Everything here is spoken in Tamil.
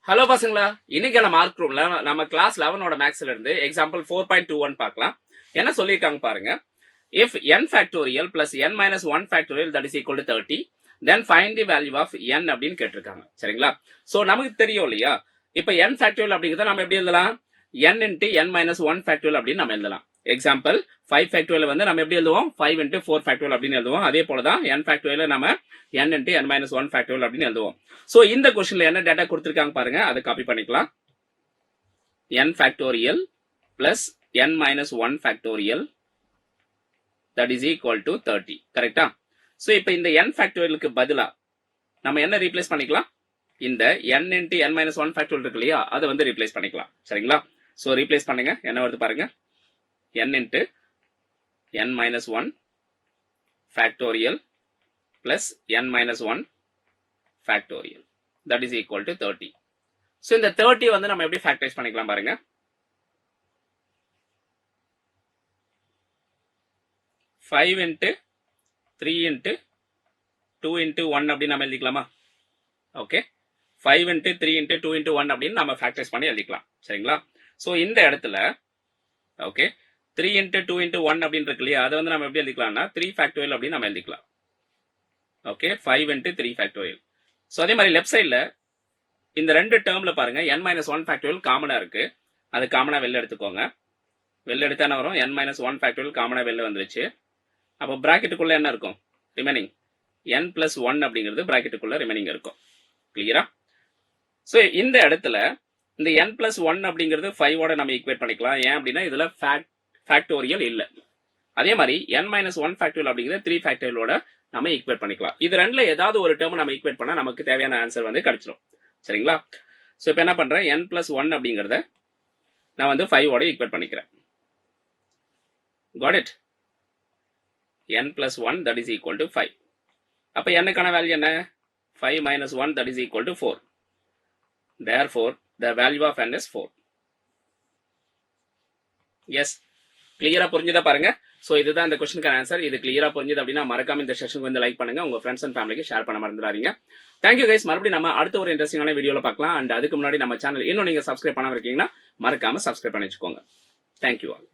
ஹலோ பசங்களா, இன்னைக்கான மார்க் ரூம்ல நம்ம கிளாஸ் 11ஓட மேக்ஸ்ல இருந்து எக்ஸாம்பிள் 4.21 பார்க்கலாம். என்ன சொல்லியிருக்காங்க பாருங்க. If n factorial plus n minus 1 factorial that is equal to 30, then find the value of n அப்படின்னு கேட்டிருக்காங்க. சரிங்களா? சோ நமக்கு தெரியும் இல்லையா, இப்ப n factorial அப்படிங்கறத நம்ம எப்படி எழுதலாம்? n into n minus 1 factorial அப்படின்னு நம்ம எழுதலாம். எக்ஸாம்பிள் 5 factorial வந்து நம்ம எப்படி எழுதுவோம்? 5 into 4 factorial அப்படின்னு எழுதுவோம். அதே போலதான் n factorial நம்ம n into n minus 1 factorial அப்படின்னு எழுதுவோம். சோ இந்த क्वेश्चनல என்ன டேட்டா கொடுத்திருக்காங்க பாருங்க, அதை காப்பி பண்ணிக்கலாம். n factorial plus n minus 1 factorial that is equal to 30. கரெக்ட்டா? சோ இப்போ இந்த n factorialக்கு பதிலா நம்ம என்ன ரீப்ளேஸ் பண்ணிக்கலாம்? இந்த n into n minus 1 factorial இருக்கு இல்லையா, அதை வந்து ரீப்ளேஸ் பண்ணிக்கலாம். சரிங்களா? சோ ரீப்ளேஸ் பண்ணுங்க. என்ன வருது பாருங்க. n into n minus 1 factorial plus n minus 1 factorial that is equal to 30. So இந்த 30 வந்து நம்ம எப்படி ஃபேக்டரைஸ் பண்ணிக்கலாம் பாருங்க. 5 into 3 into 2 into 1 அப்படி நம்ம எழுதிக்கலாமா? ஓகே. 5 into 3 into 2 into 1 அப்படின்னு நம்ம ஃபேக்டரைஸ் பண்ணி எழுதிக்கலாம். சரிங்களா? சோ இந்த இடத்துல ஓகே 3 into 2 into 1 அப்படின்னு இருக்கு இல்லையா, அதை வந்து நம்ம எப்படி எழுதிக்கலாம்னா 3 factorial அப்படின்னு நம்ம எழுதிக்கலாம். Okay 5 into 3 factorial. சோ அதே மாதிரி லெஃப்ட் சைடுல இந்த ரெண்டு டேர்ம்ல பாருங்க n minus 1 factorial காமனா இருக்கு. அது காமனா வெளில எடுத்துக்கோங்க. வெளில எடுத்தா என்ன வரும்? n minus 1 factorial காமனா வெளில வந்துருச்சு. அப்போ பிராக்கெட்டுக்குள்ள என்ன இருக்கும்? ரிமைனிங் n plus 1 அப்படிங்கிறது பிராக்கெட்டுக்குள்ள ரிமைனிங் இருக்கும். கிளியரா? சோ இந்த இடத்துல இந்த n plus 1 அப்படிங்கிறது 5 ஓட நம்ம ஈக்குவேட் பண்ணிக்கலாம். ஏன் அப்படின்னா இதுல ஃபேக்டோரியல் இல்ல. அதே மாதிரி n minus 1 factorial அப்படிங்கிறது 3 factorial ஓட நம்ம ஈக்குவேட் பண்ணிக்கலாம். இது ரெண்டுல ஏதாவது ஒரு டேர்ம் நம்ம ஈக்குவேட் பண்ணா நமக்கு தேவையான ஆன்சர் வந்து கிடைச்சிடும். சரிங்களா? சோ இப்போ என்ன பண்றேன், n plus 1 அப்படிங்கறத நான் வந்து 5 ஓட ஈக்குவேட் பண்ணிக்கிறேன். Got it? n plus 1 that is equal to 5. அப்ப n க்கான வேல்யூ என்ன? 5 minus 1 that is equal to 4. Therefore the value of n is 4. Yes. கிளியரா புரிஞ்சுதா பாருங்க. சோ இதுதான் இந்த क्वेश्चनக்கான ஆன்சர். இது கிளியரா புரிஞ்சுது அப்படின்னா மறக்காம இந்த செஷனுக்கு வந்து லைக் பண்ணுங்க. உங்க ஃப்ரெண்ட்ஸ் அண்ட் ஃபேமிலிக்கு ஷேர் பண்ண மறந்துடாதீங்க. Thank you guys. மறுபடியும் நம்ம அடுத்த ஒரு இன்ட்ரெஸ்டிங்கான வீடியோல பார்க்கலாம். அண்ட் அதுக்கு முன்னாடி நம்ம சேனல் இன்னும் நீங்க சப்ஸ்கிரைப் பண்ணாம இருக்கீங்கன்னா மறக்காம சப்ஸ்கிரைப் பண்ணி வச்சுக்கோங்க. Thank you all.